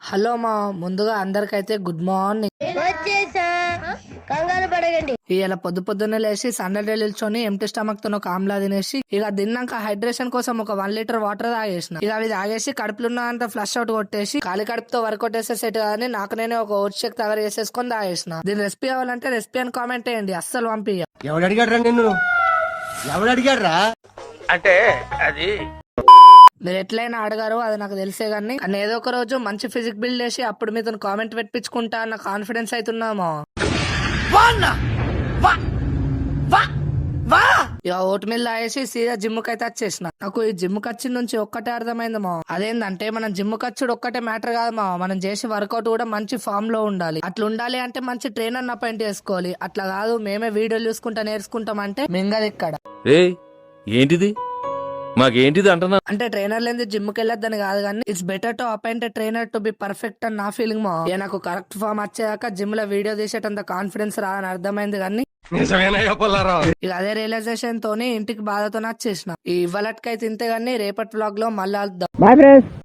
Hello మా ముందుగా అందరికైతే good morning. కంగారు పడగండి. ఇలా పొద్దున్నే లేచి సండల్ నిల్చొని ఎంటీ స్టమక్ తో ఒక ఆమ్లా తినేసి ఇక తిన్నాక హైడ్రేషన్ కోసం ఒక 1 లీటర్ వాటర్ తాగేసిన. ఇక అవి తాగేసి కడుపులో అంత ఫ్లష్ అవుట్ కొట్టేసి ఖాళీ కడుపుతో వర్కౌట్ వేసే సెట్ కానీ నాకు నేనే ఒక ఓట్ షేక్ తయారు చేసేసుకొని తాగేసిన. దీని రెసిపీ అవ్వాలంటే రెసిపీ అని కామెంట్ చేయండి, అస్సలు పంపి. ఎవడు అడిగాడ్రా నిన్ను? ఎవడు అడిగాడ్రా? అంటే అది మీరు ఎట్లయినా అడగారు, అది నాకు తెలిసే గానీ ఏదో ఒక రోజు మంచి ఫిజిక్ బిల్డ్ చేసి అప్పుడు మీతో కామెంట్ పెట్టించుకుంటా అన్న కాన్ఫిడెన్స్ అవుతున్నామో. ఇక ఓట్ మిల్ తాగేసి సీదా జిమ్ కి అయితే వచ్చేసిన. నాకు ఈ జిమ్ ఖర్చు నుంచి ఒక్కటే అర్థమైందమో, అదేంటంటే మనం జిమ్ ఖర్చుడు ఒక్కటే మ్యాటర్ కాదు మా, మనం చేసే వర్కౌట్ కూడా మంచి ఫామ్ లో ఉండాలి. అట్లా ఉండాలి అంటే మంచి ట్రైనర్ అపాయింట్ చేసుకోవాలి. అట్లా కాదు మేమే వీడియోలు చూసుకుంటా నేర్చుకుంటాం అంటే మింగది ఇక్కడ. ఏంటిది మాకేంటిది అంటున్నా? అంటే ట్రైనర్ లేని జిమ్ కి వెళ్ళొద్దని కాదు కానీ it's better to appoint trainer to be perfect అని నా ఫీలింగ్ మా. నాకు కరెక్ట్ ఫామ్ వచ్చేదాకా జిమ్ లో వీడియో తీసేటంత కాన్ఫిడెన్స్ రాదని అర్థమైంది కానీ ఇక అదే రియలైజేషన్ తోని ఇంటికి బాధతో వచ్చేసిన. ఈ ఇవ్వలట్కైతే ఇంతే గానీ రేపటి వ్లాగ్ లో మళ్ళీ